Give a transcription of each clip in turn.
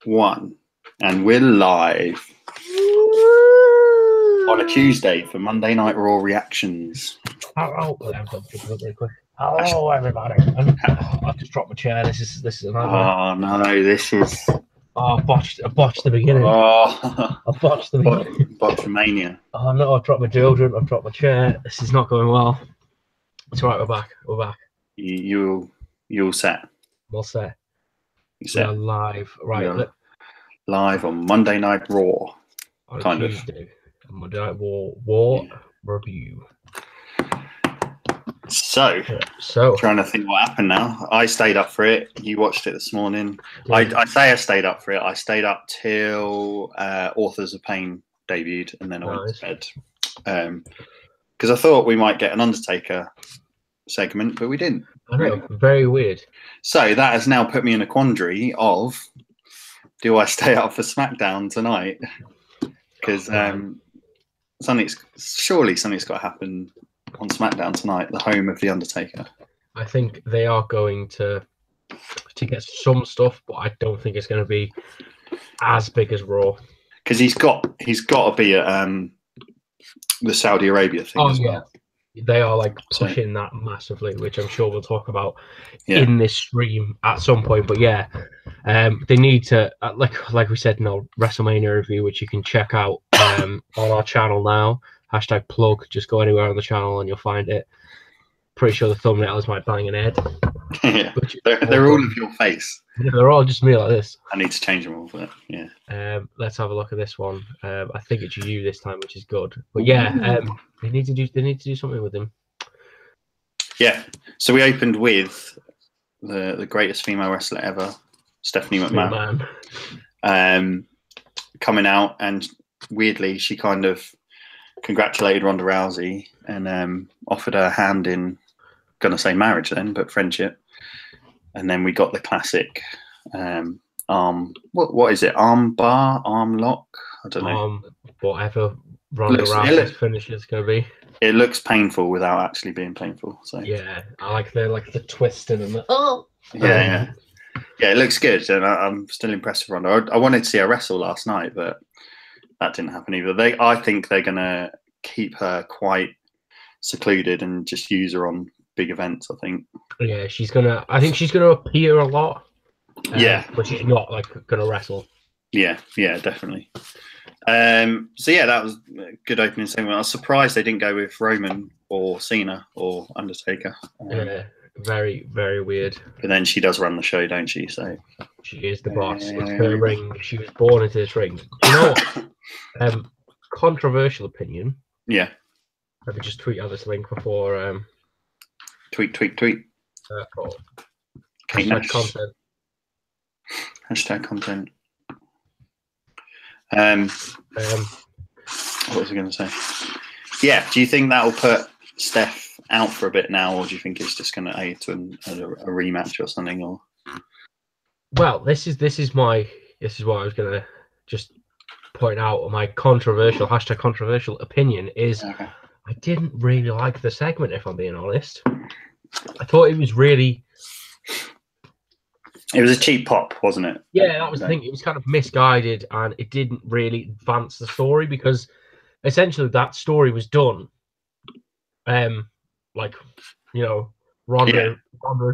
1, and we're live on a Tuesday for Monday Night Raw reactions. Hello, hello everybody. I just dropped my chair. This is a nightmare. Oh no, this is. Oh, I botched the beginning. Oh, I botched the beginning. Botchamania. Oh no, I've dropped my deodorant. I've dropped my chair. This is not going well. It's all right. We're back. We're back. You all set? We'll set. You set? We're live. Right. Live on Monday Night Raw. On kind Tuesday. Monday Night War Yeah. review. So trying to think what happened now. I stayed up for it. You watched it this morning. Yeah. I say I stayed up for it. I stayed up till Authors of Pain debuted, and then I went to bed. Because I thought we might get an Undertaker segment, but we didn't. I know, very weird. So that has now put me in a quandary of, do I stay up for SmackDown tonight? Because something's got to happen on SmackDown tonight, the home of the Undertaker. I think they are going to get some stuff, but I don't think it's going to be as big as Raw. Because he's got to be at the Saudi Arabia thing as well. They are like pushing that massively, which I'm sure we'll talk about in this stream at some point. But they need to, like we said in our WrestleMania review, which you can check out on our channel now. #plug. Just go anywhere on the channel and you'll find it. Pretty sure the thumbnail is my banging head. Yeah, they're all of your face. They're all just me like this. I need to change them all for that. Yeah. Let's have a look at this one. I think it's you this time, which is good. But yeah, they need to do something with him. Yeah. So we opened with the greatest female wrestler ever, Stephanie McMahon, coming out, and weirdly she kind of congratulated Ronda Rousey and offered her hand in, gonna say marriage then, but friendship. And then we got the classic arm. What is it? Arm bar, arm lock? I don't know. Whatever Ronda Rousey's finish is gonna be. It looks painful without actually being painful. So yeah, I like the twisting and the yeah. It looks good, and I'm still impressed with Ronda. I wanted to see her wrestle last night, but that didn't happen either. I think they're gonna keep her quite secluded and just use her on big events. I think. Yeah, I think she's gonna appear a lot. But she's not gonna wrestle. Yeah, definitely. So that was a good opening segment. I was surprised they didn't go with Roman or Cena or Undertaker. Yeah, very, very weird. But then she does run the show, don't she? So she is the boss. It's her ring. She was born into this ring. You know what? Controversial opinion. Yeah. Let me just tweet out this link before. Tweet. Cool. Hashtag content. Hashtag content. What was I going to say? Yeah. Do you think that will put Steph out for a bit now, or do you think it's just going to aid to a rematch or something? Or well, this is what I was going to just point out. My controversial opinion is I didn't really like the segment, if I'm being honest. I thought it was really. It was a cheap pop, wasn't it? Yeah, that was the thing. It was kind of misguided, and it didn't really advance the story because essentially that story was done. Ronda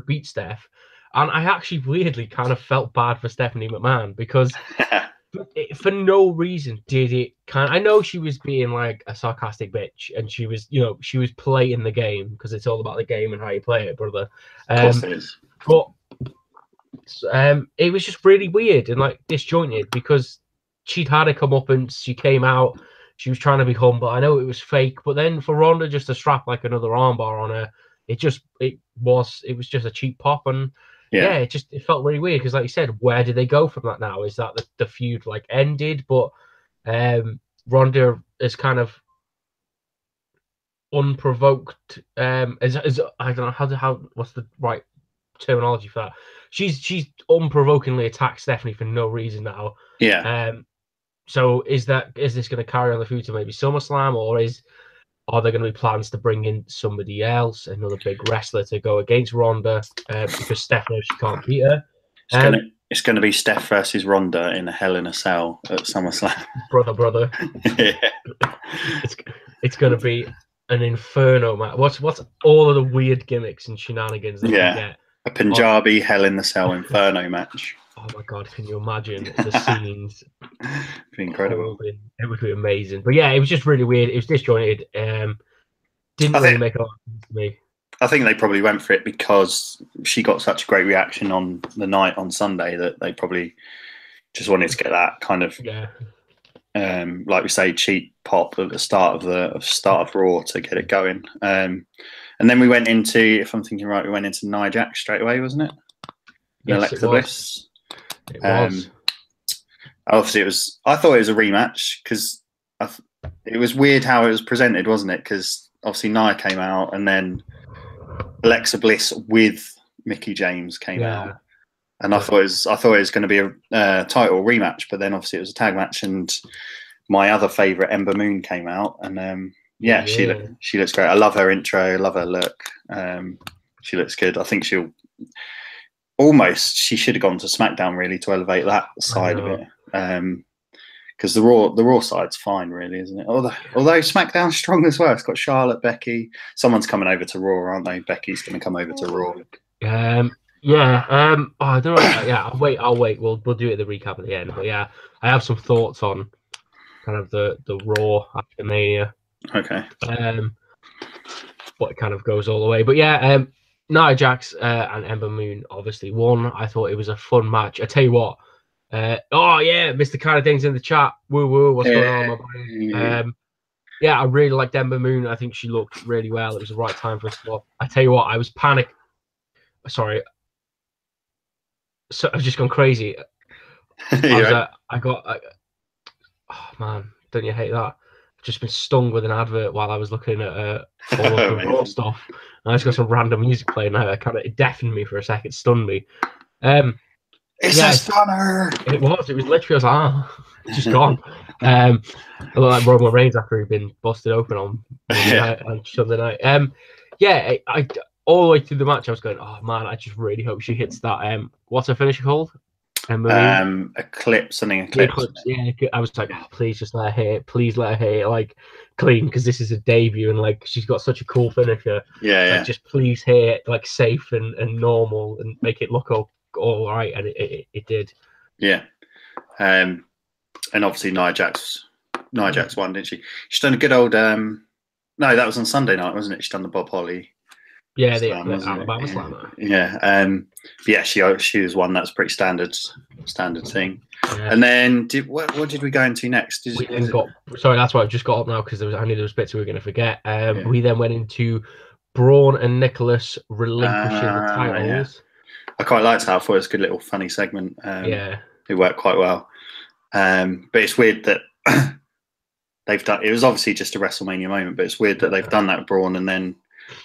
beat Steph, and I actually weirdly kind of felt bad for Stephanie McMahon because for no reason did it I know she was being like a sarcastic bitch, and she was playing the game because it's all about the game and how you play it, brother. Of course it is. But it was just really weird and disjointed because she'd had it come up and she came out. She was trying to be humble. I know it was fake, but then for Ronda just to strap another armbar on her, it was just a cheap pop, and it felt really weird because, like you said, where did they go from that now? Is that the feud ended? But Ronda is kind of unprovoked. I don't know how what's the right terminology for that. She's unprovokingly attacked Stephanie for no reason now. Yeah. So is this going to carry on the feud to maybe SummerSlam, or are there going to be plans to bring in somebody else, another big wrestler, to go against Ronda because Stephanie, she can't beat her? It's going to be Steph versus Ronda in a Hell in a Cell at SummerSlam. Brother. Yeah. It's going to be an inferno, man. What's all of the weird gimmicks and shenanigans that we get? A Punjabi Hell in the Cell inferno match. Oh my god, can you imagine the scenes? It'd be incredible. It would be amazing. But yeah, it was just really weird. It was disjointed. Didn't really make a lot of sense to me. I think they probably went for it because she got such a great reaction on the night on Sunday that they probably just wanted to get that kind of, like we say, cheap pop at the start of Raw to get it going. And then we went into, if I'm thinking right, we went into Nia Jax straight away, wasn't it? Yes, Alexa Bliss. It was. Obviously, I thought it was a rematch because it was weird how it was presented, wasn't it? Because obviously Nia came out and then Alexa Bliss with Mickie James came out, and I thought it was going to be a title rematch, but then obviously it was a tag match, and my other favourite Ember Moon came out, and she looks great. I love her intro, I love her look. She looks good. I think she should have gone to SmackDown really to elevate that side of it. Because the Raw side's fine, really, isn't it? Although SmackDown's strong as well. It's got Charlotte, Becky. Someone's coming over to Raw, aren't they? Becky's going to come over to Raw. I don't know. Yeah, I'll wait. We'll do it at the recap at the end. But yeah, I have some thoughts on kind of the Raw after Mania. Okay. But it kind of goes all the way. But yeah, Nia Jax and Ember Moon obviously won. I thought it was a fun match. I tell you what. Mr. Carradines in the chat. Woo, what's going on, my boy? I really liked Ember Moon. I think she looked really well. It was the right time for a swap. I tell you what, I was panicked. Sorry. So I've just gone crazy. Oh man, don't you hate that? I've just been stung with an advert while I was looking at all of the Raw stuff. And I just got some random music playing. It deafened me for a second, stunned me. It's a stunner. It was literally, I was like, it's just gone. I look like Roman Reigns after he'd been busted open on Sunday night. I all the way through the match, I was going, oh man, I just really hope she hits that. What's her finisher called? Eclipse. Yeah, I was like, oh, please just let her hit it. Please let her hit it like clean, because this is a debut and like she's got such a cool finisher. Just please hit it like safe and normal and make it look all right, and it did. And obviously Nia Jax won, didn't she? She's done a good old no, that was on Sunday night, wasn't it? She's done the Bob Holly the Alabama Slammer. She was one. That's a pretty standard thing. And then what did we go into next? Sorry, that's why I've just got up now, because I knew there was bits we were going to forget. We then went into Braun and Nicholas relinquishing the titles. I quite liked that. I thought it was a good little funny segment. It worked quite well. But it's weird that they've done. It was obviously just a WrestleMania moment, but it's weird that they've done that with Braun and then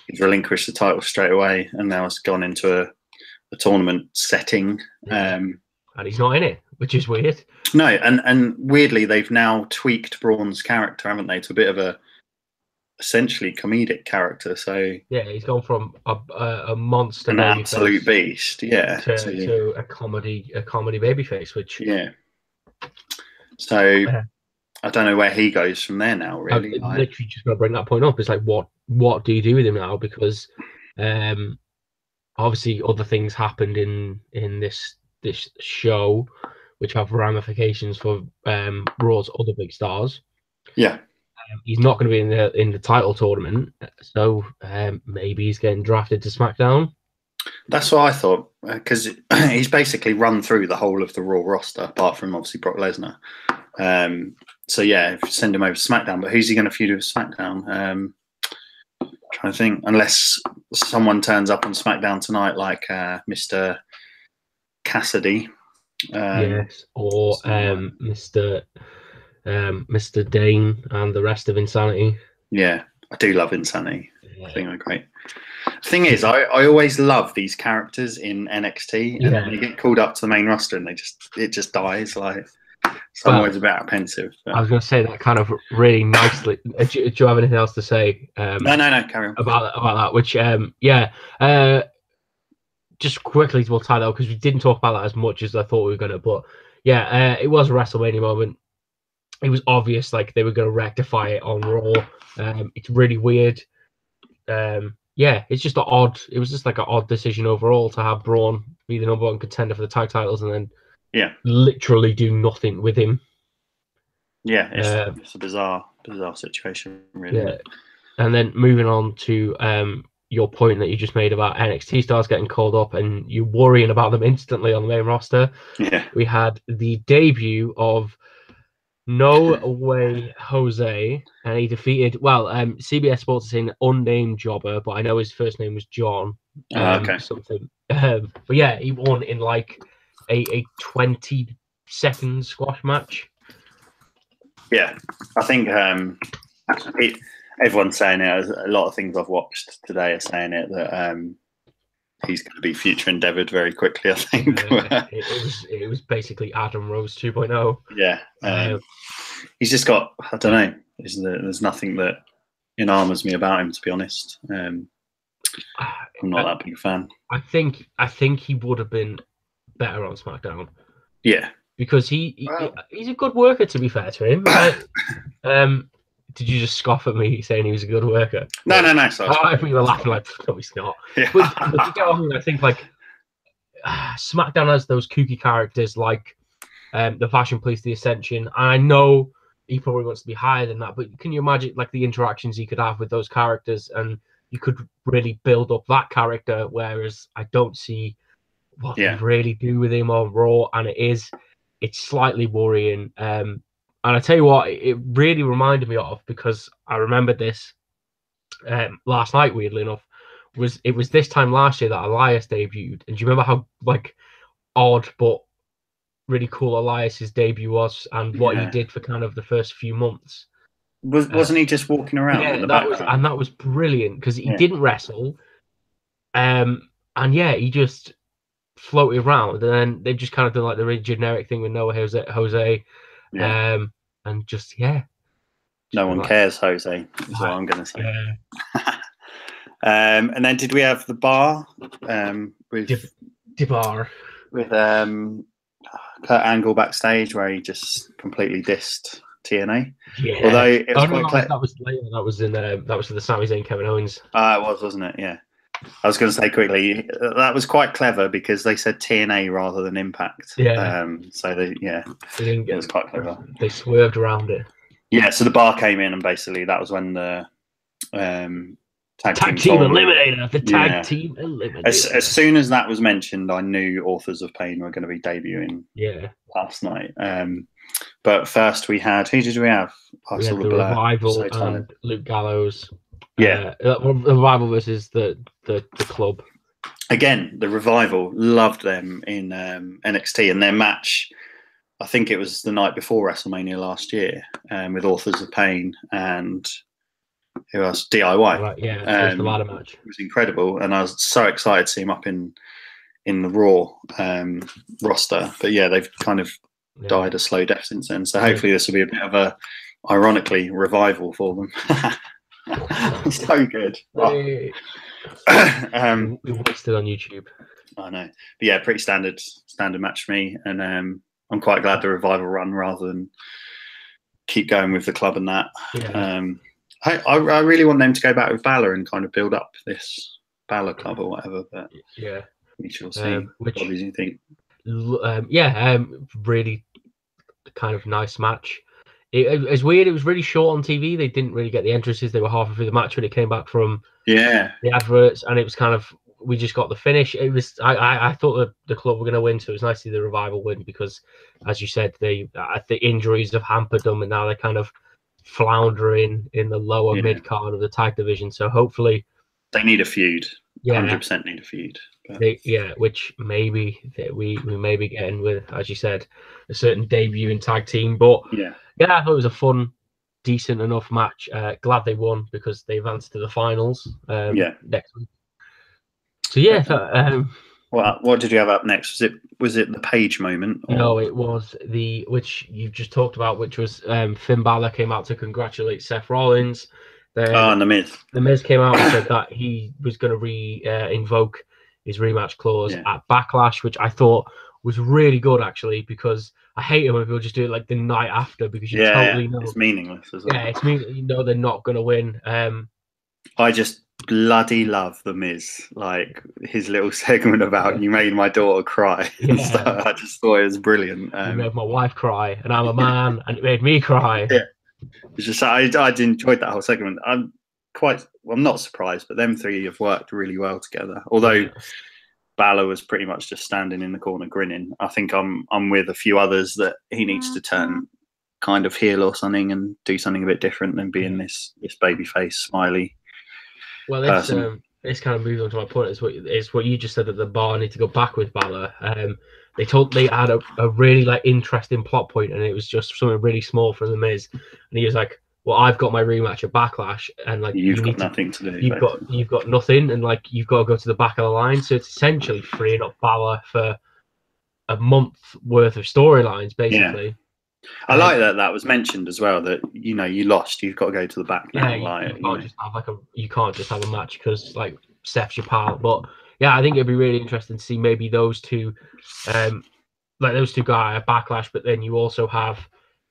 he's relinquished the title straight away, and now it's gone into a tournament setting. And he's not in it, which is weird. No, and weirdly they've now tweaked Braun's character, haven't they, to a bit of a essentially comedic character. So he's gone from a monster, an absolute beast, to a comedy babyface, which So I don't know where he goes from there now. Really, I'm literally just going to bring that point up. It's like, what do you do with him now? Because obviously other things happened in this show, which have ramifications for Raw's other big stars. He's not going to be in the title tournament, so maybe he's getting drafted to SmackDown. That's what I thought, because he's basically run through the whole of the Raw roster, apart from obviously Brock Lesnar. If you send him over to SmackDown, but who's he going to feud with SmackDown? Trying to think, unless someone turns up on SmackDown tonight, like Mr. Cassidy, or Mr. Dane and the rest of Insanity. Yeah, I do love Insanity. I think they're great. The thing is, I always love these characters in NXT, and then they get called up to the main roster, and it just dies. Like, it's always a bit apprehensive. But. I was going to say that kind of really nicely. Do you have anything else to say? No, carry on about that. Which, just quickly we'll tie that up because we didn't talk about that as much as I thought we were gonna. But yeah, it was a WrestleMania moment. It was obvious like they were gonna rectify it on Raw. It's really weird. Yeah, it's just it was just like an odd decision overall to have Braun be the number one contender for the tag titles and then literally do nothing with him. Yeah, it's a bizarre situation, really. Yeah. And then moving on to your point that you just made about NXT stars getting called up and you worrying about them instantly on the main roster. Yeah. We had the debut of No Way Jose, and he defeated, CBS Sports is saying unnamed jobber, but I know his first name was John. Something. But yeah, he won in like a 20-second squash match. Yeah, I think everyone's saying it. A lot of things I've watched today are saying it that he's going to be future endeavoured very quickly. I think it was basically Adam Rose 2.0. Yeah, he's just got, I don't know. There's nothing that enamors me about him, to be honest. I'm not that big a fan. I think he would have been better on SmackDown. Yeah, because he's a good worker. To be fair to him, did you just scoff at me saying he was a good worker? No. So I think you were laughing like, no, he's not. Yeah. But you get on, I think like SmackDown has those kooky characters like the Fashion Police, the Ascension. And I know he probably wants to be higher than that, but can you imagine like the interactions he could have with those characters, and you could really build up that character. Whereas I don't see what they really do with him on Raw, and it's slightly worrying. And I tell you what, it really reminded me of, because I remembered this last night, weirdly enough, it was this time last year that Elias debuted. And do you remember how like odd but really cool Elias's debut was, and what he did for kind of the first few months? Wasn't he just walking around? Yeah, that was brilliant, because he didn't wrestle. And he just floated around, and then they've just kind of done like the really generic thing with Noah Jose. And just no one cares, Jose, is what I'm going to say. And then did we have the bar with Bar with Kurt Angle backstage, where he just completely dissed TNA? Yeah. Although it was quite clever. That was later. That was for the Sami Zayn Kevin Owens. It was, wasn't it? Yeah. I was going to say quickly, that was quite clever because they said TNA rather than Impact. Yeah. So it was quite clever. They swerved around it. Yeah. So the bar came in, and basically that was when the tag team eliminator. The tag team eliminator. As soon as that was mentioned, I knew Authors of Pain were going to be debuting. Yeah. Last night. But first we had, who did we have? We had the Revival and Luke Gallows. Yeah, the Revival versus the Club. Again, the Revival, loved them in NXT, and their match, I think it was the night before WrestleMania last year, with Authors of Pain and who else? DIY. Right, yeah, it was the ladder match. It was incredible, and I was so excited to see him up in the Raw roster. But yeah, they've kind of died a slow death since then. So hopefully this will be a bit of a, ironically, revival for them. So good. We wasted on YouTube. I know, but yeah, pretty standard match for me, and I'm quite glad the Revival run rather than keep going with the Club and that. I really want them to go back with Balor and kind of build up this Balor Club or whatever, but we shall see. What do you think? Really kind of nice match. It was weird. It was really short on TV. They didn't really get the entrances. They were halfway through the match when it came back from the adverts, and it was kind of, we just got the finish. It was I thought that the Club were going to win, so it was nice to see the Revival win, because, as you said, the injuries have hampered them, and now they're kind of floundering in the lower mid card of the tag division. So hopefully they need a feud. 100% need a feud. Which maybe we may be getting with, as you said, a certain debut in tag team. But I thought it was a fun, decent enough match. Glad they won, because they advanced to the finals next week. So what did you have up next? Was it the Page moment? Or? No, it was which you've just talked about, which was Finn Balor came out to congratulate Seth Rollins. And The Miz. The Miz came out and said that he was going to invoke his rematch clause at Backlash, which I thought was really good actually, because I hate it when people just do it like the night after, because you totally know it's meaningless as well. Yeah, it's meaningless. You know they're not going to win. I just bloody love The Miz, like his little segment about you made my daughter cry. Yeah. I just thought it was brilliant. You made my wife cry, and I'm a man, and it made me cry. Yeah, it's just I enjoyed that whole segment. I'm not surprised, but them three have worked really well together. Although Balor was pretty much just standing in the corner grinning. I think I'm with a few others that he needs to turn kind of heel or something and do something a bit different than being this babyface smiley. Well, this kind of moves on to my point. Is what you just said, that the bar need to go back with Balor. They had a really like interesting plot point, and it was just something really small for the Miz, and he was like, "Well, I've got my rematch at Backlash, and like you've got nothing to do. You've got nothing, and like you've got to go to the back of the line." So it's essentially freeing up Balor for a month worth of storylines, basically. Yeah. I like that was mentioned as well, that you lost, you've got to go to the back now. You can't just have a match because like Steph's your pal. But yeah, I think it'd be really interesting to see maybe those two, those two guys at Backlash. But then you also have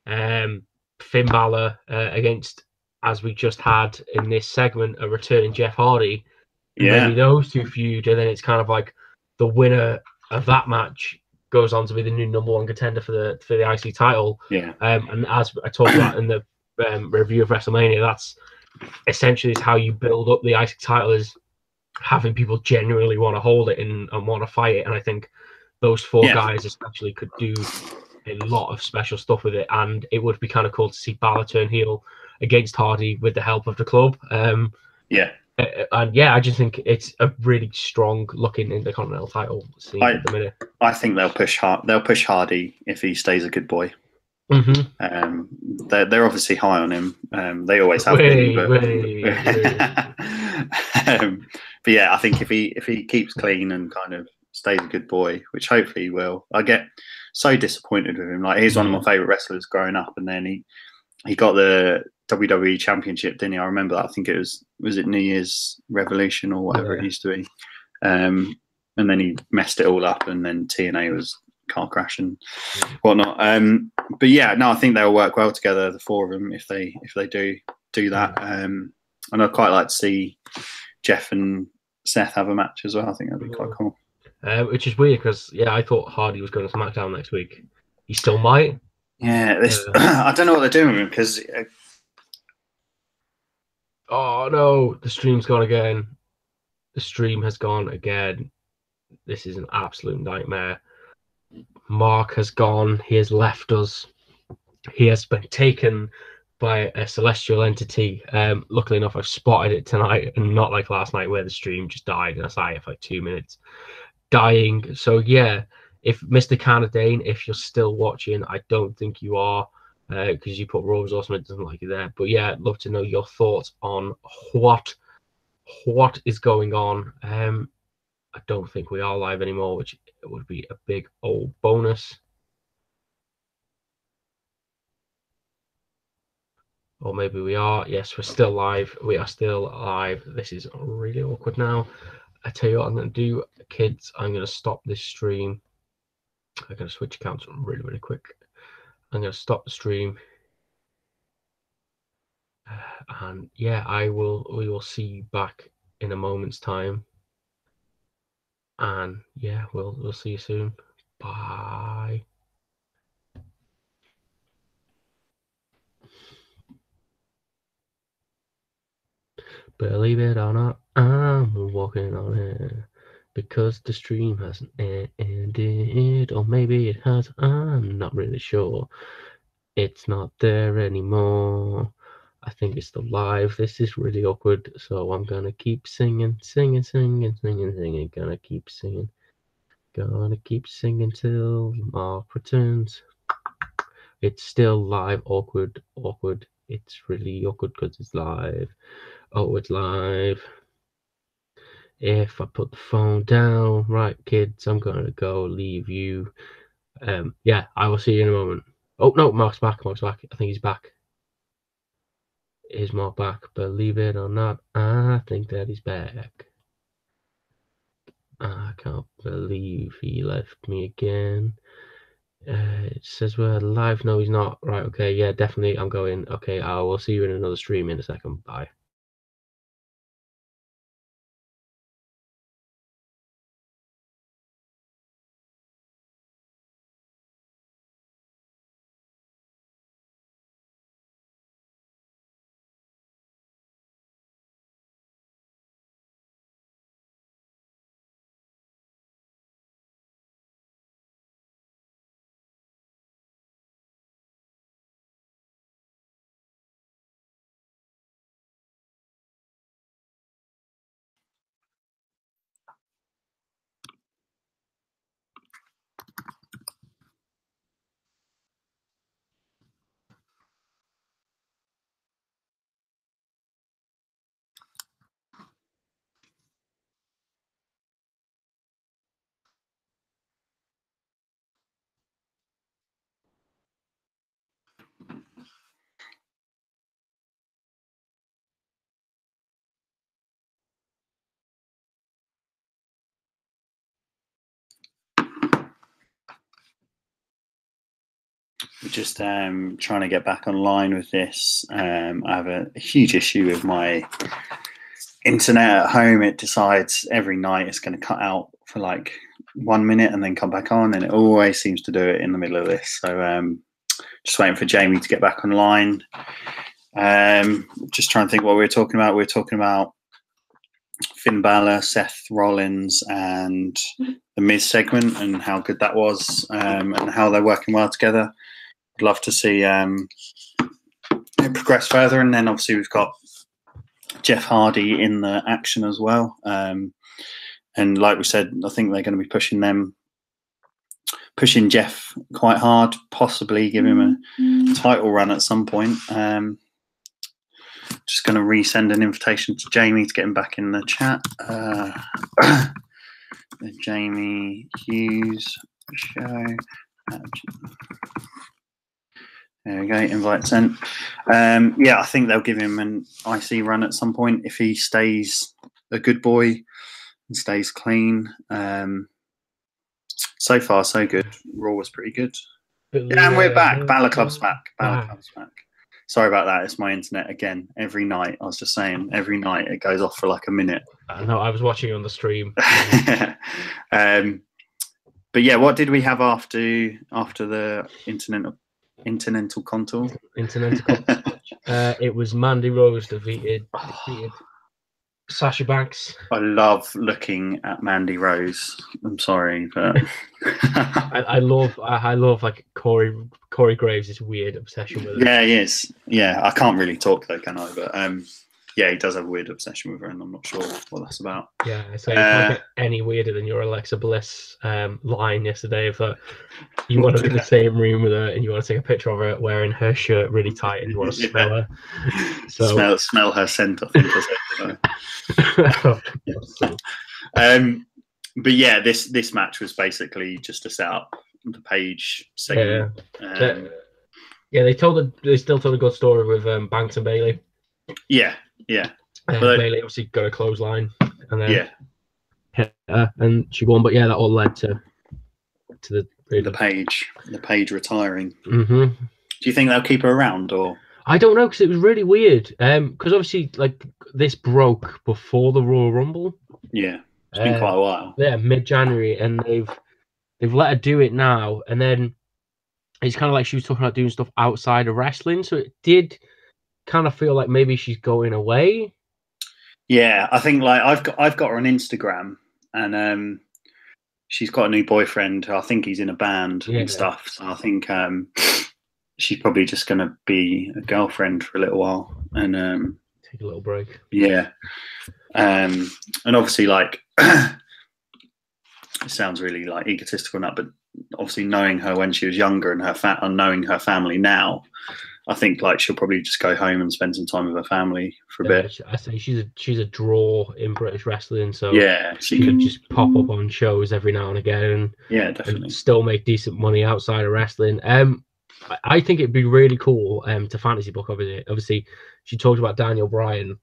Finn Balor against, as we just had in this segment, a returning Jeff Hardy. Maybe those two feud, and then it's kind of like the winner of that match goes on to be the new #1 contender for the IC title. Yeah. And as I talked about in the review of WrestleMania, that's essentially how you build up the IC title, is having people genuinely want to hold it and want to fight it. And I think those four guys especially could do a lot of special stuff with it. And it would be kind of cool to see Balor turn heel against Hardy with the help of the club. And I just think it's a really strong looking Intercontinental title scene at the minute. I think they'll push Hardy if he stays a good boy. Mm-hmm. They're obviously high on him. They always have been. But yeah, I think if he keeps clean and kind of stays a good boy, which hopefully he will. I get so disappointed with him. Like, he's one of my favorite wrestlers growing up, and then he got the WWE Championship, didn't he? I remember that. I think it was it New Year's Revolution or whatever it used to be. And then he messed it all up, and then TNA was car crash and whatnot. But yeah, no, I think they'll work well together, the four of them, if they do that. And I'd quite like to see Jeff and Seth have a match as well. I think that'd be quite cool. Which is weird because I thought Hardy was going to SmackDown next week. He still might. Yeah, I don't know what they're doing with him because. Oh no, the stream's gone again. The stream has gone again. This is an absolute nightmare. Mark has gone. He has left us. He has been taken by a celestial entity. Luckily enough, I've spotted it tonight, and not like last night where the stream just died and I saw it for like 2 minutes. Dying. So yeah, if Mr. Canadane, if you're still watching, I don't think you are, because you put Rose Awesome, it doesn't like you there. But yeah, I'd love to know your thoughts on what is going on. I don't think we are live anymore, which would be a big old bonus. Or maybe we are. Yes, we're still live. We are still live. This is really awkward now. I tell you what I'm going to do, kids. I'm going to stop this stream. I'm going to switch accounts really, really quick. I'm going to stop the stream. And yeah, we will see you back in a moment's time. And yeah, we'll see you soon. Bye. Believe it or not, I'm walking on it because the stream hasn't ended, or maybe it has. I'm not really sure. It's not there anymore. I think it's still live. This is really awkward, so I'm gonna keep singing. Gonna keep singing. Gonna keep singing till Mark returns. It's still live. Awkward. It's really awkward because it's live. Oh, it's live. If I put the phone down, right, kids, I'm gonna go leave you. Yeah, I will see you in a moment. Oh no, Mark's back. I think he's back. Is Mark back? Believe it or not, I think that he's back. I can't believe he left me again. It says we're live. No, he's not. Right, okay, yeah, definitely. I'm going. Okay, I will see you in another stream in a second. Bye. We're just trying to get back online with this. I have a huge issue with my internet at home. It decides every night it's going to cut out for like 1 minute and then come back on, and it always seems to do it in the middle of this. So just waiting for Jamie to get back online. Just trying to think what we were talking about. We were talking about Finn Balor, Seth Rollins, and the Miz segment and how good that was, and how they're working well together. I'd love to see it progress further. And then obviously we've got Jeff Hardy in the action as well. And like we said, I think they're going to be pushing Jeff quite hard, possibly give him a title run at some point. Just going to resend an invitation to Jamie to get him back in the chat. The Jamie Hughes show. There we go, invite sent. Yeah, I think they'll give him an IC run at some point if he stays a good boy and stays clean. So far, so good. Raw was pretty good. Yeah, and we're back. Balor Club's back. Balor Club's back. Sorry about that. It's my internet again. Every night, I was just saying, every night it goes off for like a minute. I know. I was watching on the stream. But yeah, what did we have after the Intercontinental Contour? It was Mandy Rose defeated Sasha Banks. I love looking at Mandy Rose. I'm sorry, but I love like Corey Graves' this weird obsession with her. Yeah, he is. Yeah, I can't really talk though, can I? But yeah, he does have a weird obsession with her, and I'm not sure what that's about. Yeah, so you can't get any weirder than your Alexa Bliss line yesterday of that you want to be in the same room with her and you want to take a picture of her wearing her shirt really tight and you want to smell her. So smell her scent, I think. But yeah, this match was basically just to set up the Page segment. Yeah, they still told a good story with Banks and Bailey. Yeah. Bailey obviously got a clothesline and then hit her and she won. But yeah, that all led to the Page retiring. Mm-hmm. Do you think they'll keep her around, or? I don't know, because it was really weird. Because obviously, like, this broke before the Royal Rumble. Yeah, it's been quite a while. Yeah, mid-January, and they've let her do it now. And then it's kind of like she was talking about doing stuff outside of wrestling, so it did kind of feel like maybe she's going away. Yeah, I think like I've got her on Instagram, and she's got a new boyfriend. I think he's in a band and stuff. So I think she's probably just going to be a girlfriend for a little while and take a little break. Yeah, and obviously, like, it sounds really like egotistical now, but obviously knowing her when she was younger and and knowing her family now, I think like she'll probably just go home and spend some time with her family for a bit. I say she's a draw in British wrestling, so yeah, she could just pop up on shows every now and again. Yeah, definitely. And still make decent money outside of wrestling. I think it'd be really cool to fantasy book. Obviously, she talked about Daniel Bryan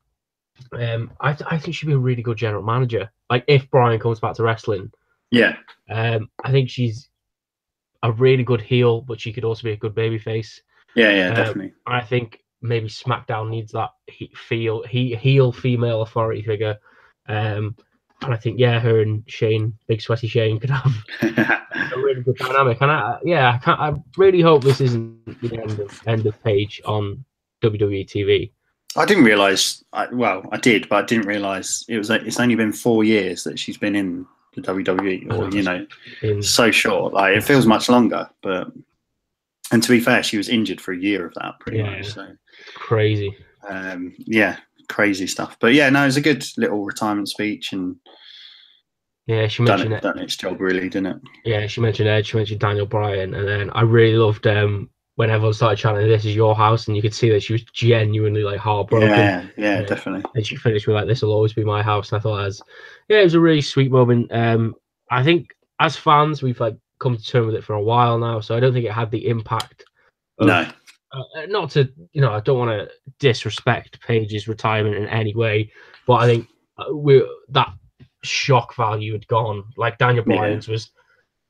I think she'd be a really good general manager. Like if Brian comes back to wrestling, yeah, I think she's a really good heel, but she could also be a good babyface. yeah, definitely. I think maybe SmackDown needs that heel female authority figure. And I think her and Shane, big sweaty Shane, could have a really good dynamic. And I really hope this isn't the end of Paige on WWE TV. I didn't realize. I did, but I didn't realize it's only been 4 years that she's been in the WWE, or so short. Like it feels much longer, and to be fair, she was injured for a year of that, pretty much. So crazy. Crazy stuff. But yeah, no, it was a good little retirement speech, and she mentioned done its job really, didn't it? Yeah, she mentioned Edge, she mentioned Daniel Bryan, and then I really loved when everyone started chanting, "This is your house," and you could see that she was genuinely like heartbroken. Yeah, definitely. And she finished with like, "This will always be my house." And I thought it was a really sweet moment. I think as fans, we've like come to terms with it for a while now, so I don't think it had the impact. No. Not to, I don't want to disrespect Paige's retirement in any way, but I think that shock value had gone. Like Daniel Bryan's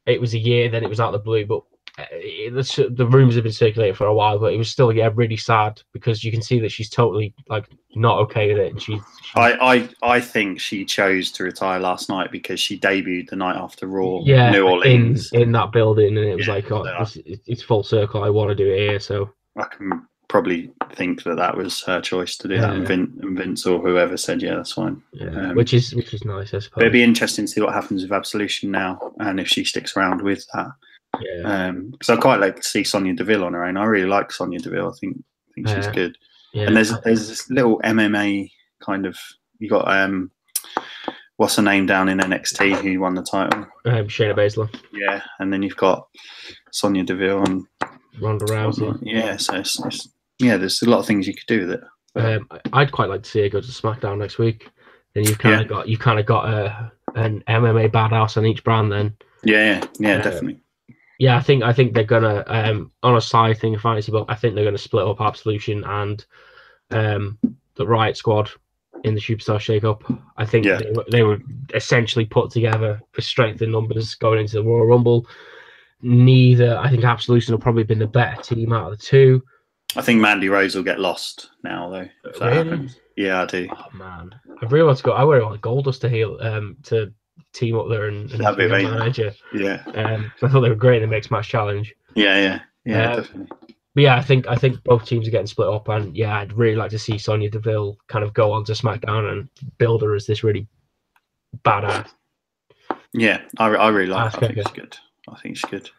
it was a year, then it was out of the blue, but the rumors have been circulating for a while, but it was still really sad because you can see that she's totally like not okay with it. And I think she chose to retire last night because she debuted the night after Raw, New Orleans, in that building, and it was it's full circle. I want to do it here, so I can probably think that was her choice to do that, and Vince or whoever said that's fine. Which is nice, I suppose. It'd be interesting to see what happens with Absolution now, and if she sticks around with that. Because I quite like to see Sonya Deville on her own. I really like Sonya Deville. I think she's good. And there's this little MMA kind of. You got what's her name down in NXT who won the title? Shayna Baszler. Yeah, and then you've got Sonya Deville and Ronda Rousey. Yeah, so it's there's a lot of things you could do with it. I'd quite like to see her go to SmackDown next week. Then you've kind of got an MMA badass on each brand. Then definitely. Yeah, I think they're gonna on a side thing of fantasy book. I think they're gonna split up Absolution and the Riot Squad in the Superstar Shake-Up. I think they were essentially put together for strength in numbers going into the Royal Rumble. I think Absolution will probably been the better team out of the two. I think Mandy Rose will get lost now, though. If that happens. Yeah, I do. Oh man, I really want to go. I really want Goldust to team up there and that'd be amazing. Yeah. I thought they were great in the mixed match challenge. Yeah, definitely. But yeah, I think both teams are getting split up, and I'd really like to see Sonya Deville kind of go on to SmackDown and build her as this really badass. Yeah, I really like her. I think she's good.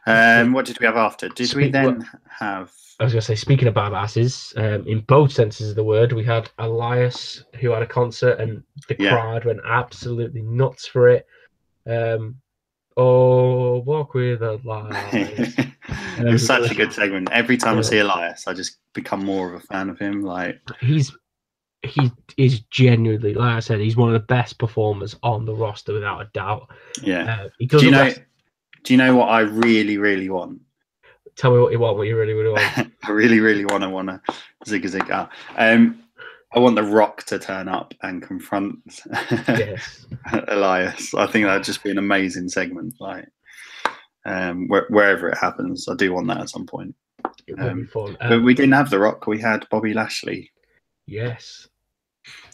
What did we have after? We then have? I was going to say, speaking of badasses, in both senses of the word, we had Elias who had a concert, and the crowd went absolutely nuts for it. Walk with Elias. It was such a good segment. Every time I see Elias, I just become more of a fan of him. Like he is genuinely, like I said, he's one of the best performers on the roster without a doubt. Yeah. Do you know what I really, really want? Tell me what you want. What you really, really want? I really, really want to zig out. I want The Rock to turn up and confront Elias. I think that'd just be an amazing segment. Like wherever it happens, I do want that at some point. It would be fun. But we didn't have The Rock. We had Bobby Lashley. Yes,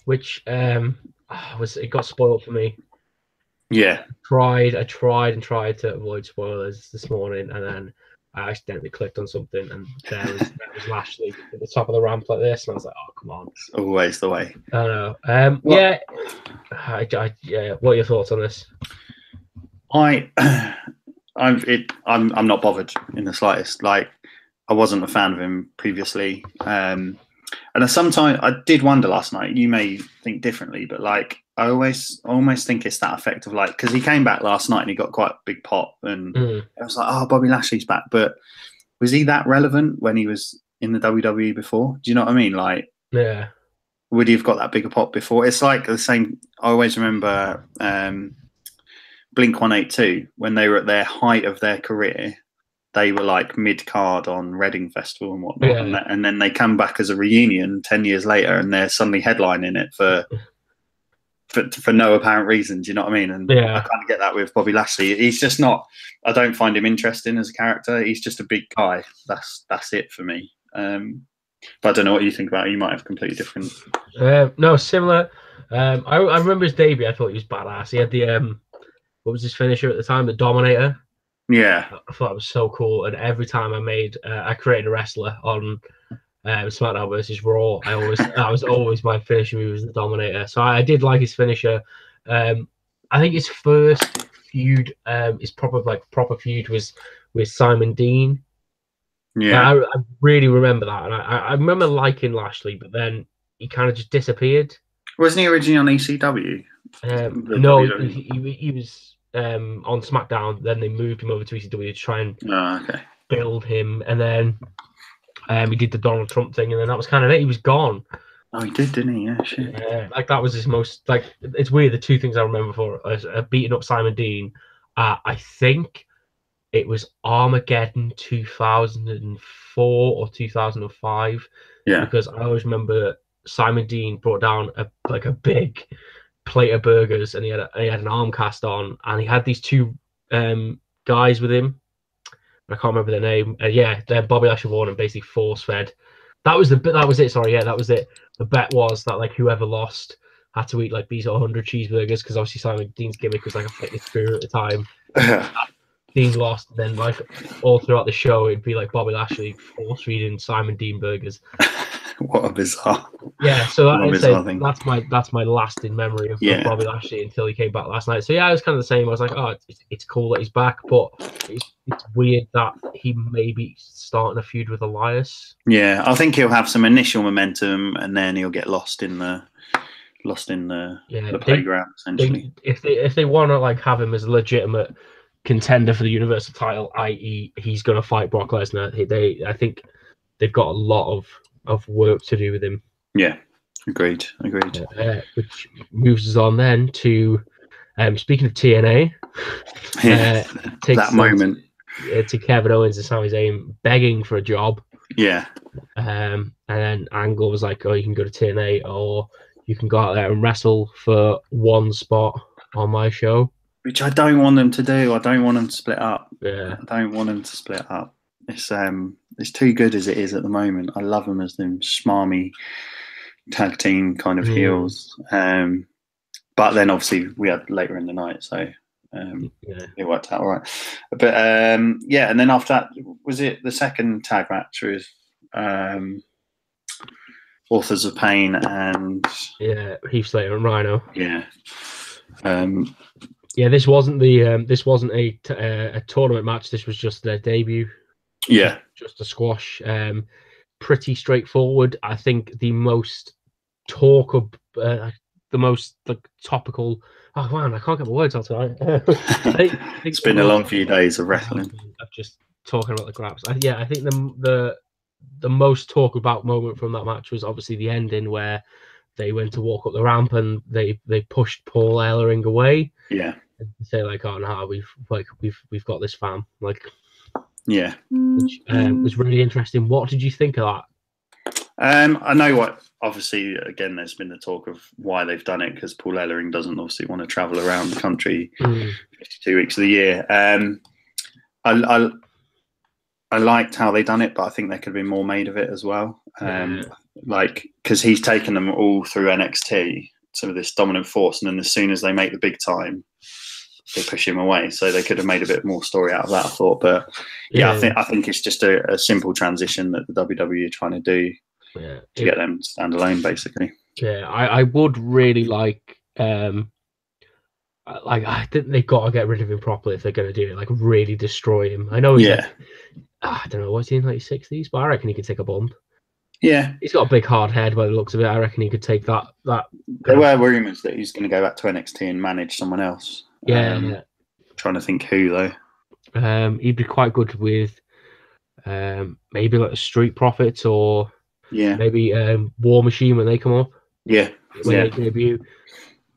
which it got spoiled for me. Yeah, I tried to avoid spoilers this morning, and then I accidentally clicked on something, and there was Lashley at the top of the ramp like this, and I was like, "Oh, come on!" It's always the way. I know. What are your thoughts on this? I'm not bothered in the slightest. Like, I wasn't a fan of him previously, and sometimes I did wonder last night. You may think differently, but like I almost think it's that effect of like, because he came back last night and he got quite a big pop, and it was like, oh, Bobby Lashley's back. But was he that relevant when he was in the WWE before? Do you know what I mean? Like, would he have got that bigger pop before? It's like the same. I always remember Blink-182 when they were at their height of their career. they were like mid card on Reading Festival and whatnot, and then they come back as a reunion 10 years later, and they're suddenly headlining it for no apparent reason. Do you know what I mean? And I kind of get that with Bobby Lashley. He's just not. I don't find him interesting as a character. He's just a big guy. That's it for me. But I don't know what you think about it. You might have completely different. No, similar. I remember his debut. I thought he was badass. He had the what was his finisher at the time? The Dominator. Yeah, I thought it was so cool. And every time I created a wrestler on SmackDown versus Raw, that was always my finisher move was the Dominator. So I did like his finisher. I think his first feud, his proper feud was with Simon Dean. Yeah, I really remember that, and I remember liking Lashley, but then he kind of just disappeared. Wasn't he originally on ECW? No, he was on SmackDown. Then they moved him over to ECW to try and build him, and then he did the Donald Trump thing, and then that was kind of it. He was gone. Oh, he did, didn't he? Yeah, shit. Like that was his most like. It's weird. The two things I remember for beating up Simon Dean. I think it was Armageddon 2004 or 2005. Yeah, because I always remember Simon Dean brought down a big plate of burgers, and he had an arm cast on, and he had these two guys with him. I can't remember their name. They're Bobby Lashley won and basically force fed. That was it. Sorry, that was it. The bet was that like whoever lost had to eat like these 100 cheeseburgers because obviously Simon Dean's gimmick was like a fitness guru at the time. Dean lost, and then like all throughout the show, it'd be like Bobby Lashley force feeding Simon Dean burgers. What a bizarre. Yeah, so that's my lasting memory of Bobby Lashley until he came back last night. So yeah, it was kind of the same. I was like, oh, it's cool that he's back, but it's weird that he may be starting a feud with Elias. Yeah, I think he'll have some initial momentum, and then he'll get lost in the playground essentially. If they want to like have him as a legitimate contender for the Universal title, i.e., he's going to fight Brock Lesnar, I think they've got a lot of work to do with him. Yeah, agreed. Which moves us on then to speaking of TNA, that moment to Kevin Owens and Sami Zayn begging for a job. Yeah, and then Angle was like, "Oh, you can go to TNA, or you can go out there and wrestle for one spot on my show." Which I don't want them to do. I don't want them to split up. Yeah, I don't want them to split up. It's too good as it is at the moment. I love them as them smarmy tag team kind of heels. But then obviously we had later in the night, so it worked out all right. But and then after that, was it the second tag match with Authors of Pain and Heath Slater and Rhino. Yeah. This wasn't a tournament match. This was just their debut. Yeah, just a squash. Pretty straightforward. I think the most topical. Oh man, I can't get my words out tonight. It's been a long few days of wrestling. I'm just talking about the graps. I think the most talk about moment from that match was obviously the ending where they went to walk up the ramp and they pushed Paul Ellering away. Yeah. And say like, oh no, we've got this fam. Like, yeah. Which was really interesting. What did you think of that? I know what. Obviously, again, there's been the talk of why they've done it because Paul Ellering doesn't obviously want to travel around the country 52 weeks of the year. I liked how they done it, but I think there could have been more made of it as well. Like, because he's taken them all through NXT, some of this dominant force, and then as soon as they make the big time, they push him away. So they could have made a bit more story out of that, I thought. But I think it's just a simple transition that the WWE are trying to do to get them to stand alone, basically. Yeah, I would really like I think they've got to get rid of him properly if they're going to do it, like really destroy him. I know he's I don't know, what's he in like his 60s, but I reckon he could take a bump. Yeah. He's got a big hard head by the looks of it. I reckon he could take that. There were rumours that he's going to go back to NXT and manage someone else. Trying to think who, though. He'd be quite good with maybe like a Street Profits or maybe War Machine when they come up. Yeah. When they debut.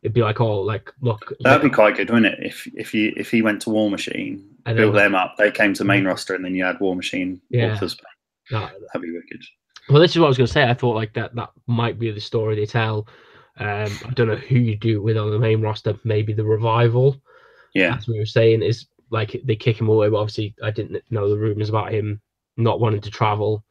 it'd be like, oh, like look, that'd be quite good, wouldn't it? If he went to War Machine, and built them up, they came to main roster, and then you had War Machine, Authors. That'd be wicked. Well, this is what I was going to say. I thought like that might be the story they tell. I don't know who you do with on the main roster. Maybe the Revival. Yeah, as we were saying, is like they kick him away. But obviously, I didn't know the rumors about him not wanting to travel.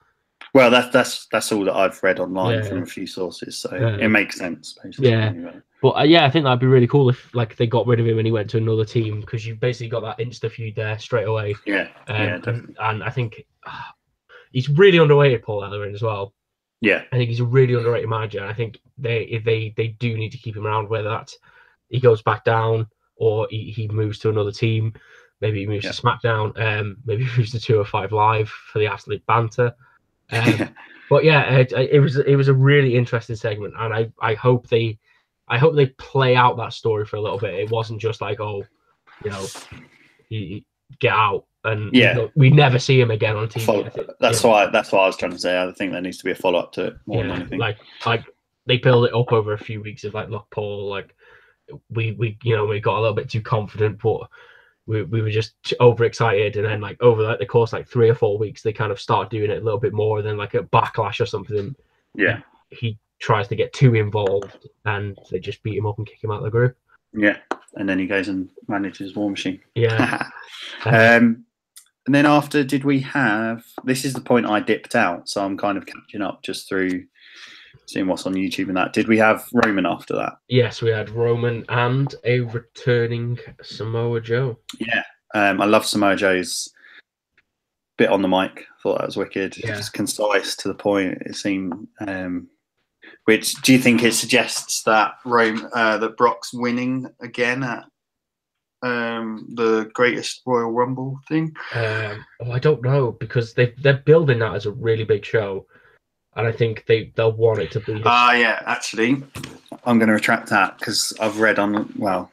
Well, that's all that I've read online from a few sources, so it makes sense. Basically. Yeah, anyway. But I think that'd be really cool if like they got rid of him and he went to another team, because you've basically got that insta feud there straight away. Yeah, definitely. And I think he's really underrated, Paul Ellering, as well. Yeah, I think he's a really underrated manager. I think they do need to keep him around, whether that's he goes back down or he moves to another team. Maybe he moves to SmackDown. Maybe he moves to 205 Live for the absolute banter. But yeah, it was a really interesting segment, and I hope they play out that story for a little bit. It wasn't just like, oh, he get out and we never see him again on TV. That's what I was trying to say. I think there needs to be a follow up to it more than anything. Like they build it up over a few weeks of like, look, Paul, like we got a little bit too confident, but we were just overexcited, and then like over like the course like 3 or 4 weeks they kind of start doing it a little bit more, than like a Backlash or something. Yeah, he tries to get too involved and they just beat him up and kick him out of the group. Yeah, and then he goes and manages War Machine. Yeah. And then after, did we have, this is the point I dipped out, so I'm kind of catching up just through seeing what's on YouTube and that. Did we have Roman after that? Yes, we had Roman and a returning Samoa Joe. Yeah, I love Samoa Joe's bit on the mic. I thought that was wicked. Yeah. Just concise, to the point. It seemed. Which, do you think it suggests that that Brock's winning again at the Greatest Royal Rumble thing? I don't know, because they're building that as a really big show. And I think they'll want it to be. Yeah, actually, I'm going to retract that, because I've read I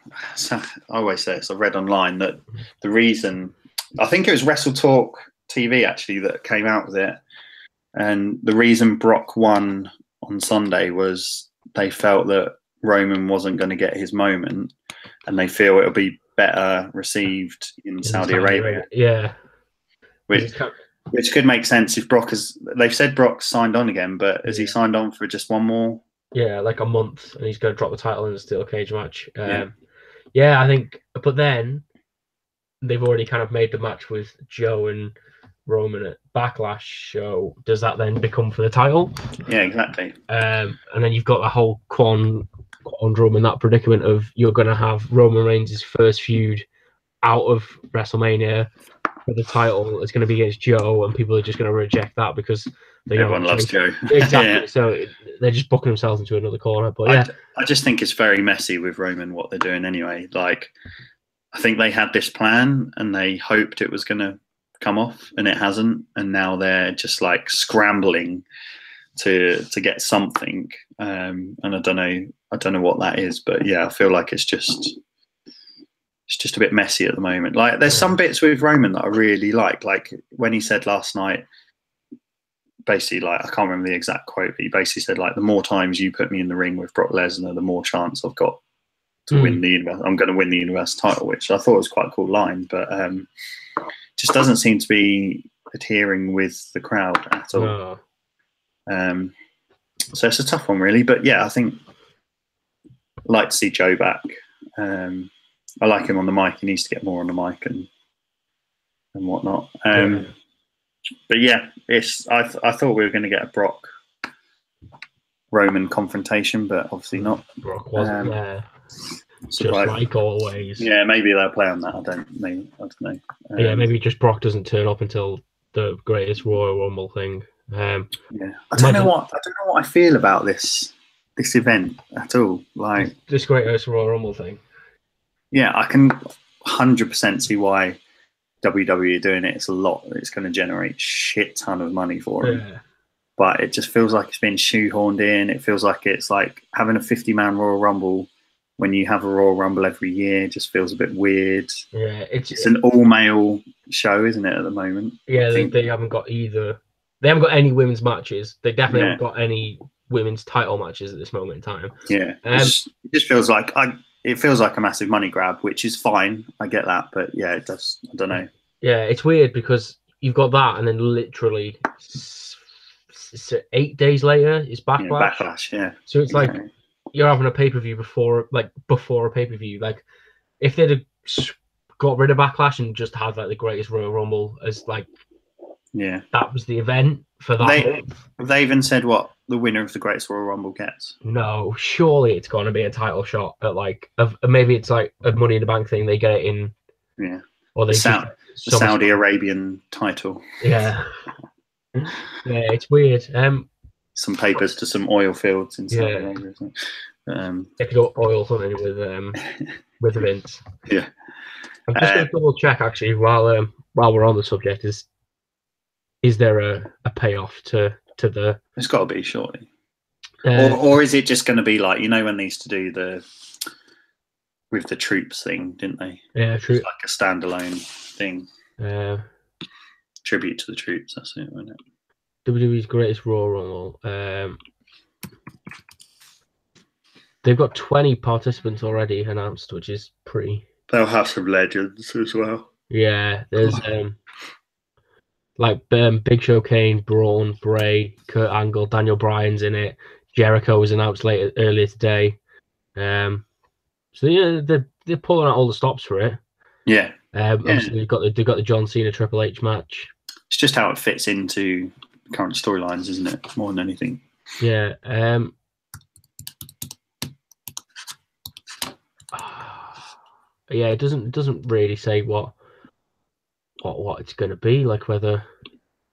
always say this, I've read online that the reason, I think it was Wrestle Talk TV actually that came out with it, and the reason Brock won on Sunday was they felt that Roman wasn't going to get his moment, and they feel it'll be better received in Saudi Arabia. Yeah. Which could make sense if Brock they've said Brock's signed on again, but has he signed on for just one more? Yeah, like a month, and he's going to drop the title in a steel cage match. I think, but then they've already kind of made the match with Joe and Roman at Backlash. So does that then become for the title? Yeah, exactly. And then you've got the whole conundrum in that predicament of you're going to have Roman Reigns' first feud out of WrestleMania for the title. It's going to be against Joe, and people are just going to reject that because everyone loves Joe. Exactly. Yeah. So they're just booking themselves into another corner. But I just think it's very messy with Roman what they're doing anyway. Like, I think they had this plan and they hoped it was going to come off, and it hasn't. And now they're just like scrambling to get something. And I don't know what that is, but yeah, I feel like it's just a bit messy at the moment. Like, there's some bits with Roman that I really like when he said last night, basically, like, I can't remember the exact quote, but he basically said, like, the more times you put me in the ring with Brock Lesnar, the more chance I've got to win the universe. I'm going to win the universe title, which I thought was quite a cool line, but just doesn't seem to be adhering with the crowd at all. No. So it's a tough one, really. But yeah, I think I'd like to see Joe back. I like him on the mic. He needs to get more on the mic and whatnot. But yeah, I thought we were going to get a Brock Roman confrontation, but obviously not. Brock wasn't there. Just like always. Yeah, maybe they'll play on that. I don't know. Yeah, maybe just Brock doesn't turn up until the Greatest Royal Rumble thing. Yeah, I don't know what I feel about this event at all. Like this Greatest Royal Rumble thing. Yeah, I can 100% see why WWE are doing it. It's a lot. It's going to generate shit ton of money for them. Yeah. But it just feels like it's been shoehorned in. It feels like it's like having a 50-man Royal Rumble when you have a Royal Rumble every year. It just feels a bit weird. Yeah, it's an all-male show, isn't it, at the moment? Yeah, they haven't got either. They haven't got any women's matches. They definitely haven't got any women's title matches at this moment in time. Yeah, it just feels like it feels like a massive money grab, which is fine. I get that, but yeah, it does. I don't know. Yeah, it's weird because you've got that, and then literally 8 days later is Backlash. Yeah, Backlash, yeah. So it's like you're having a pay-per-view before a pay-per-view. Like if they'd have got rid of Backlash and just had like the Greatest Royal Rumble as like, yeah, that was the event for that. They even said what the winner of the Greatest Royal Rumble gets. No, surely it's going to be a title shot at like maybe it's like a Money in the Bank thing. They get it in. Yeah. Or they the Saudi Arabian title. Yeah. Yeah, it's weird. Some papers to some oil fields in Saudi Arabia. They could go oil something with Vince. Yeah. I'm just going to double check actually while we're on the subject. Is there a payoff to the? There's got to be, surely. Or is it just going to be like, when they used to do with the troops thing, didn't they? Yeah, true. Like a standalone thing. Tribute to the troops. That's it, isn't it? WWE's Greatest Royal Rumble. They've got 20 participants already announced, which is pretty. They'll have some legends as well. Yeah, there's Big Show, Kane, Braun, Bray, Kurt Angle, Daniel Bryan's in it. Jericho was announced earlier today. So yeah, they're pulling out all the stops for it. Yeah. Obviously they've got the John Cena Triple H match. It's just how it fits into current storylines, isn't it? More than anything. Yeah. Yeah, it doesn't really say what it's going to be, like whether.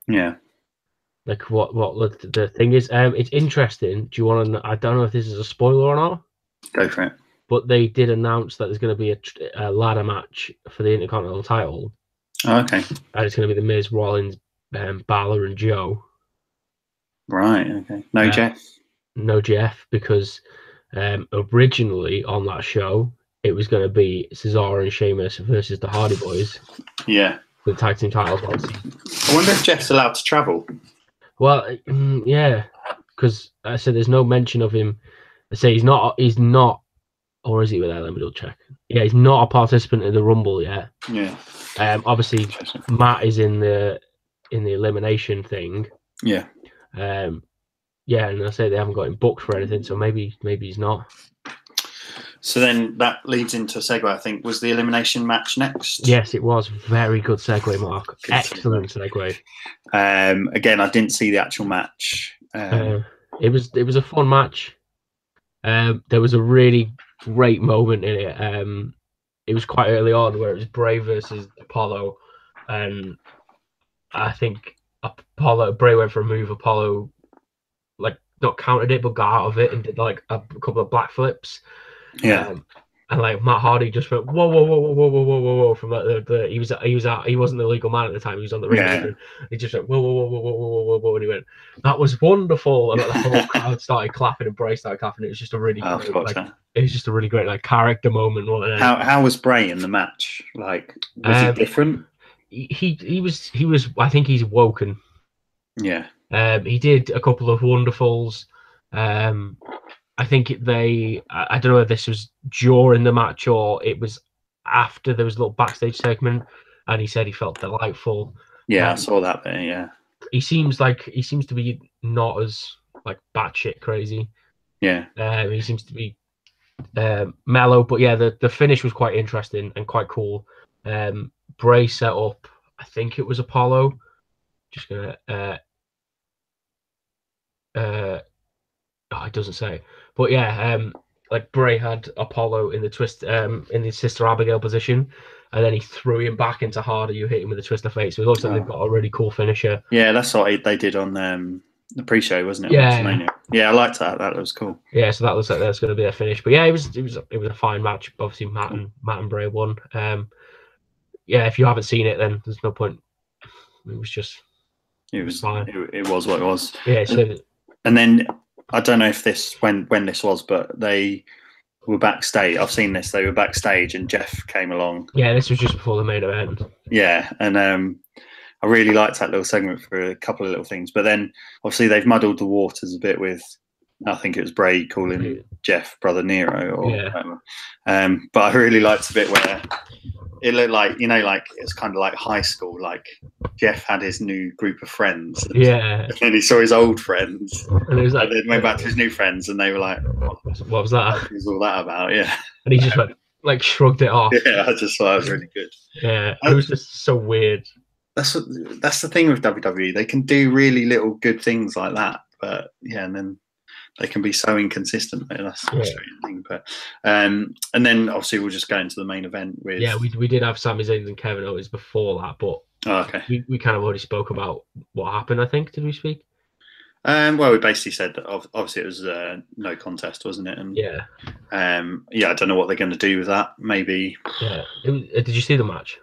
Yeah. Like what the thing is. It's interesting. Do you want to? I don't know if this is a spoiler or not. Go for it. But they did announce that there's going to be a ladder match for the Intercontinental title. Oh, okay. And it's going to be the Miz, Rollins, Balor, and Joe. Right. Okay. No Jeff. No Jeff, because originally on that show it was going to be Cesaro and Sheamus versus the Hardy Boys. Yeah. For the tag team titles. I wonder if Jeff's allowed to travel. Well, yeah, because I said there's no mention of him. I say he's not. Or is he with that? Let me double check. Yeah, he's not a participant in the Rumble yet. Yeah. Obviously, Matt is in the elimination thing. Yeah. Yeah, and I say they haven't got him booked for anything, so maybe he's not. So then that leads into a segue. I think was the elimination match next. Yes, it was. Very good segue, Mark. Excellent segue. Again, I didn't see the actual match. It was a fun match. There was a really great moment in it. It was quite early on where it was Bray versus Apollo, and I think Bray went for a move. Apollo not countered it, but got out of it and did like a couple of black flips. Yeah. And like Matt Hardy just went whoa from like he wasn't the legal man at the time. He was on the ring. Yeah. He just went whoa, and he went, that was wonderful. And like, the whole crowd started clapping and Bray started clapping. It was just a really great character moment. How was Bray in the match? Like, was he different? He was. I think he's woken. Yeah. He did a couple of wonderfuls. I think I don't know if this was during the match or it was after. There was a little backstage segment, and he said he felt delightful. Yeah, I saw that there. Yeah, he seems to be not as like batshit crazy. Yeah, he seems to be mellow, but yeah, the finish was quite interesting and quite cool. Bray set up, I think it was Apollo. Just gonna it doesn't say, but yeah, like Bray had Apollo in the twist, in the Sister Abigail position, and then he threw him back into Hardy. You hit him with a twist of fate. So it looks like they've got a really cool finisher. Yeah, that's what they did on the pre-show, wasn't it? Yeah, yeah, I liked that. That was cool. Yeah, so that looks like that's going to be a finish. But yeah, it was a fine match. Obviously, Matt and Bray won. Yeah, if you haven't seen it, then there's no point. It was fine. It was what it was. Yeah. So, and then I don't know if when this was, but they were backstage. I've seen this. They were backstage, and Jeff came along. Yeah, this was just before the main event. Yeah, and I really liked that little segment for a couple of little things. But then, obviously, they've muddled the waters a bit with I think it was Bray calling Jeff brother Nero or whatever. But I really liked the bit where it looked like, like it's kind of like high school. Like Jeff had his new group of friends. And then he saw his old friends. And then went back to his new friends, and they were like, "What was that? What was all that about?" Yeah. And he just went, like, shrugged it off. Yeah, I just thought it was really good. Yeah, it was just so weird. That's the thing with WWE. They can do really little good things like that, but and then they can be so inconsistent. That's the frustrating thing. But and then obviously we'll just go into the main event with. Yeah, we did have Sami Zayn and Kevin Owens before that, but okay, we kind of already spoke about what happened. I think, did we speak? Well, we basically said that obviously it was no contest, wasn't it? And I don't know what they're going to do with that. Maybe. Yeah. Did you see the match?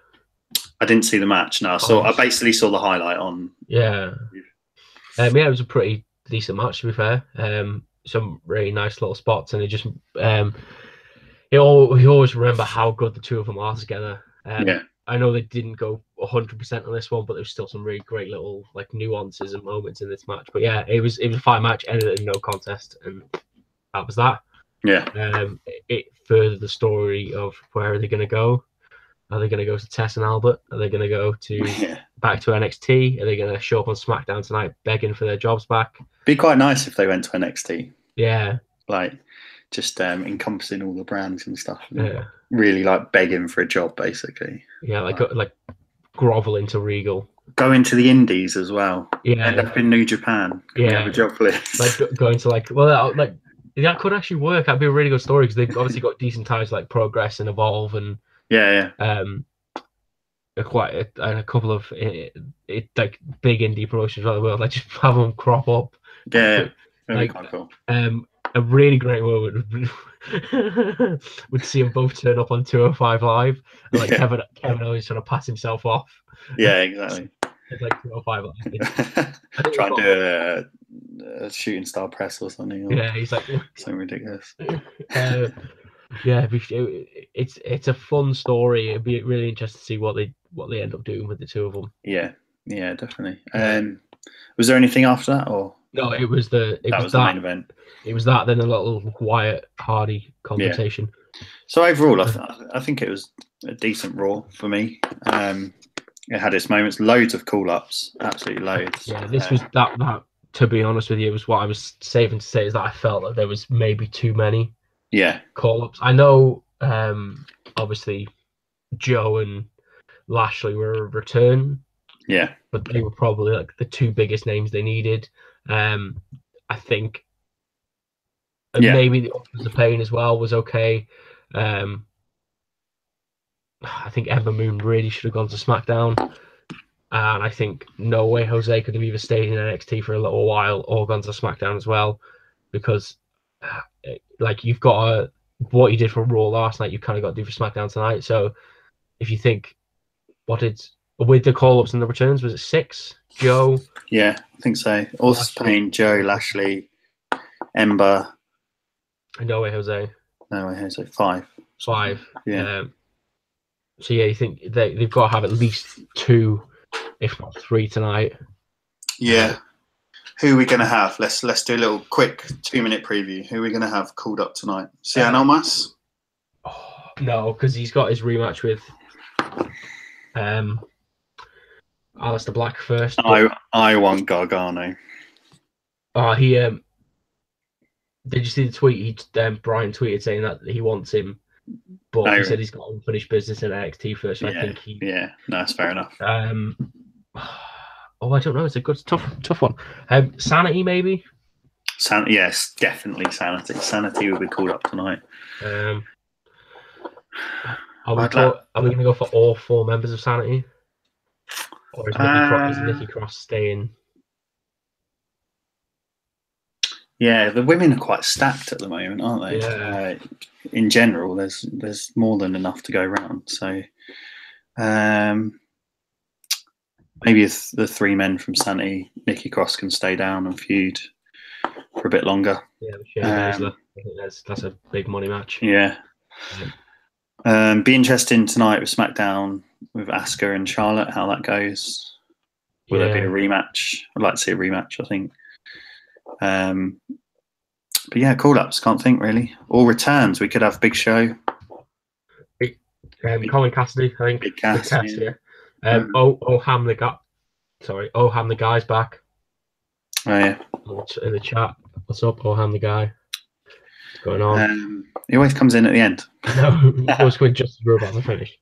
I didn't see the match. No, I basically saw the highlight on. Yeah. It was a pretty decent match, to be fair. Some really nice little spots, and it just you always remember how good the two of them are together. I know they didn't go 100% on this one, but there was still some really great little like nuances and moments in this match. But yeah, it was a fight match, ended in no contest, and that was that. Yeah. It furthered the story of where are they going to go. Are they going to go to Tess and Albert? Are they going to go to back to NXT? Are they going to show up on SmackDown tonight begging for their jobs back? Be quite nice if they went to NXT. Yeah. Like just encompassing all the brands and stuff. Yeah. Really like begging for a job, basically. Yeah, like groveling to Regal. Go into the Indies as well. Yeah. End up in New Japan. Have a job for this. Like going to that could actually work. That'd be a really good story because they've obviously got decent ties like Progress and Evolve and quite a couple of like big indie promotions around the world. Like just have them crop up. Yeah, really quite cool. A really great moment would see them both turn up on 205 Live, and like Kevin Owens trying to pass himself off. Yeah, exactly. It's like 205 Live. Try and do a shooting star press or something. Yeah, he's like so ridiculous. It's a fun story. It'd be really interesting to see what they end up doing with the two of them. Yeah, definitely. Was there anything after that, or no? It was the main event. It was that, then a little Wyatt Hardy confrontation. Yeah. So overall, I think it was a decent Raw for me. It had its moments, loads of call-ups, absolutely loads. Yeah, this was that. To be honest with you, it was what I was saving to say is that I felt that there was maybe too many. Yeah. Call-ups. I know, obviously, Joe and Lashley were a return. Yeah. But they were probably like the two biggest names they needed. I think maybe the Authors of Pain as well was okay. I think Ember Moon really should have gone to SmackDown. And I think No Way Jose could have either stayed in NXT for a little while or gone to SmackDown as well. Because like you've got what you did for Raw last night, you kind of got to do for SmackDown tonight. So if you think with the call-ups and the returns, was it 6? Joe? Yeah, I think so. Authors of Pain, Joe, Lashley, Ember. No Way Jose. No Way Jose, 5. 5. Yeah. So yeah, you think they've got to have at least 2, if not 3 tonight. Yeah. Who are we going to have? Let's do a little quick 2-minute preview. Who are we going to have called up tonight? Cien Almas? No, because he's got his rematch with Aleister Black first. I want Gargano. He did you see the tweet? Brian tweeted saying that he wants him, but he said he's got unfinished business in NXT first. So I think no, that's fair enough. I don't know. It's a good tough one. Sanity maybe. Yes, definitely Sanity. Sanity will be called up tonight. Are we going to go for all 4 members of Sanity? Or is Nikki Cross staying? Yeah, the women are quite stacked at the moment, aren't they? Yeah. In general, there's more than enough to go around. So maybe if the 3 men from Sanity, Nikki Cross can stay down and feud for a bit longer. Yeah, I think that's a big money match. Yeah. Be interesting tonight with SmackDown with Asuka and Charlotte, how that goes. Will there be a rematch? I'd like to see a rematch, I think. But yeah, call-ups, can't think really. Or returns, we could have Big Show. Colin Cassidy, I think. Big Cass, yeah. Ham the guy's back. Oh yeah. In the chat. What's up, Ham the guy? What's going on? He always comes in at the end. No, he goes with just as we're about to finish.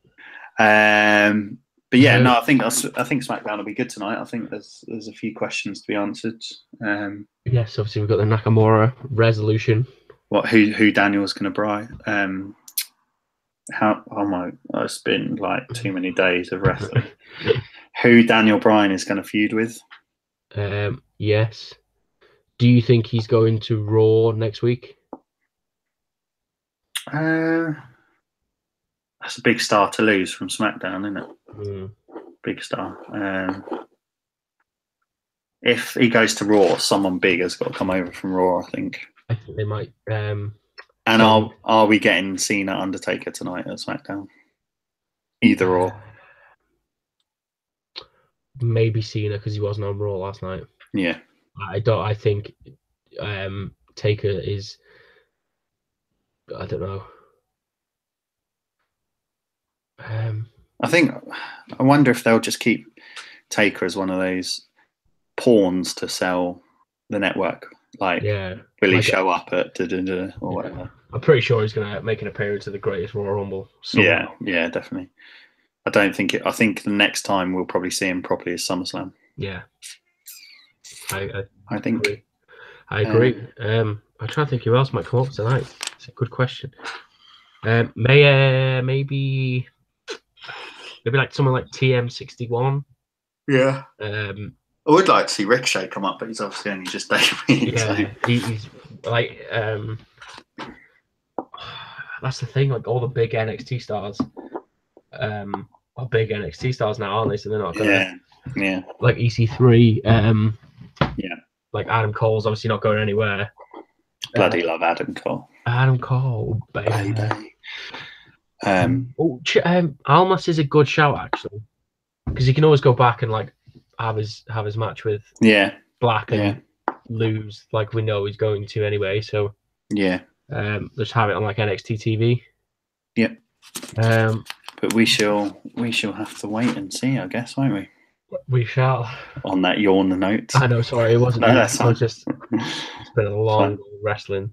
But yeah, no, I think SmackDown will be good tonight. I think there's a few questions to be answered. Yes, obviously we've got the Nakamura resolution. Who Daniel's going to bribe? It's been like too many days of wrestling. Who Daniel Bryan is going to feud with? Yes. Do you think he's going to Raw next week? That's a big star to lose from SmackDown, isn't it? Big star. If he goes to Raw, someone big has got to come over from Raw, I think. I think they might. And are we getting Cena Undertaker tonight at SmackDown? Either or. Maybe Cena because he wasn't on Raw last night. Yeah. I think Taker is. I don't know. I wonder if they'll just keep Taker as one of those pawns to sell the network. Like, will he show up at or whatever? I'm pretty sure he's going to make an appearance at the Greatest Royal Rumble. Yeah, definitely. I think the next time we'll probably see him properly is SummerSlam. Yeah. I think. I agree. I'm trying to think who else might come up tonight. It's a good question. Maybe like someone like TM61. Yeah. I would like to see Ricochet come up, but he's obviously only just debuted. Yeah, so. He's like that's the thing. Like all the big NXT stars, are big NXT stars now, aren't they? So they're not going. Yeah. Like EC3. Yeah. Like Adam Cole's obviously not going anywhere. Bloody love Adam Cole. Adam Cole, baby. Almas is a good shout actually, because he can always go back and like have his match with Black and lose like we know he's going to anyway. So just have it on like NXT TV. Yep. But we shall have to wait and see, I guess, won't we? We shall. On that yawn note. I know. Sorry, it wasn't. No, that's fine. It's been a long wrestling.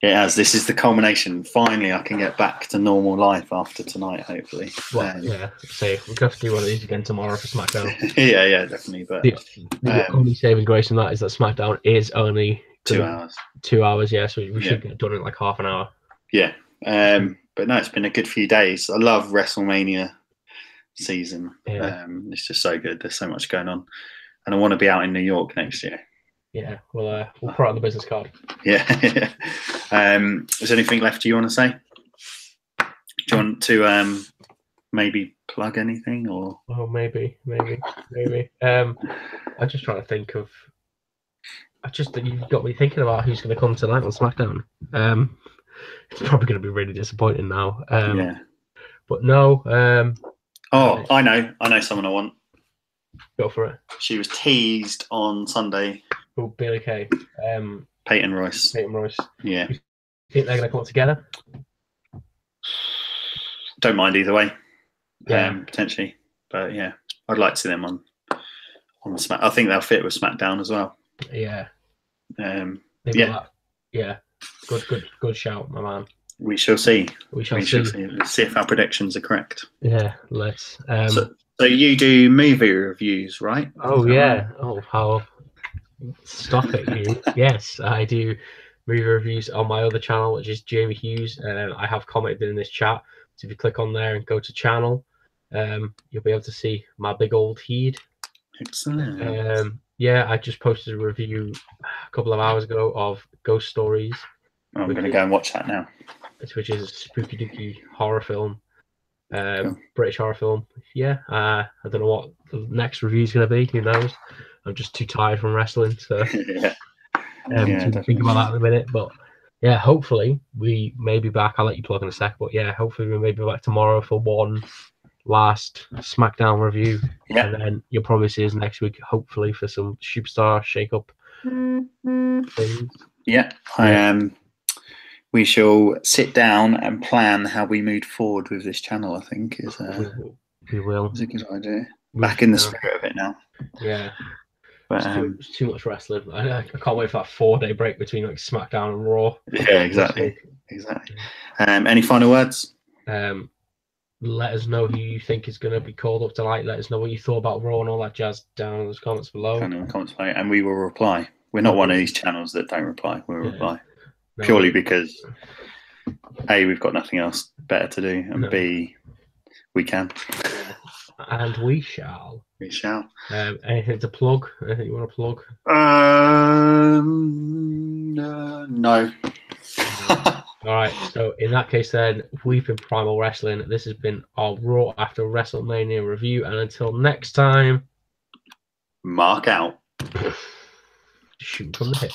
It has. This is the culmination. Finally, I can get back to normal life after tonight, hopefully. Well, so we'll have to do one of these again tomorrow for SmackDown. yeah, definitely. But the only saving grace in that is that SmackDown is only 2 hours. 2 hours, yeah. So we should get done in like half an hour. Yeah. But no, it's been a good few days. I love WrestleMania season. It's just so good. There's so much going on, and I want to be out in New York next year. Yeah, we'll put it on the business card. Yeah. Is there anything left you want to say? Do you want to maybe plug anything or? Oh, maybe. I'm just trying to think of. You've got me thinking about who's going to come tonight on SmackDown. It's probably going to be really disappointing now. But no. I know someone I want. Go for it. She was teased on Sunday. Oh, Billy Kay. Peyton Royce. Yeah. You think they're going to come together? Don't mind either way. Yeah. Potentially. But yeah, I'd like to see them on Smack. I think they'll fit with SmackDown as well. Yeah. Yeah. Good shout, my man. We shall see. We shall see. Let's see if our predictions are correct. Yeah, let's. So you do movie reviews, right? Oh yeah. Right? Oh, how? Stop it, you. Yes, I do movie reviews on my other channel, which is Jamie Hughes. I have commented in this chat. So if you click on there and go to channel, you'll be able to see my big old head. Excellent. I just posted a review a couple of hours ago of Ghost Stories. I'm going to go and watch that now. Which is a spooky dooky horror film. Cool. British horror film. Yeah. I don't know what the next review is going to be. Who knows? I'm just too tired from wrestling to think about that in a minute. But yeah, hopefully we may be back. I'll let you plug in a sec. But yeah, hopefully we may be back tomorrow for one last SmackDown review. Yeah. And then you'll probably see us next week, hopefully, for some Superstar shake-up things. Yeah, I am. We shall sit down and plan how we move forward with this channel. I think is we will. Is a good idea. Back in the spirit of it now. Yeah. But it's too much wrestling. I can't wait for that 4-day break between like SmackDown and Raw. Yeah, exactly. Any final words? Let us know who you think is going to be called up tonight. Let us know what you thought about Raw and all that jazz down in those comments below. And we will reply. We're not one of these channels that don't reply. We'll reply. Purely because A, we've got nothing else better to do, and B, we can. And we shall. We shall. Anything to plug? Anything you want to plug? No. All right. So in that case, then we've been Primal Wrestling. This has been our Raw after WrestleMania review, and until next time, mark out. Shoot from the hip.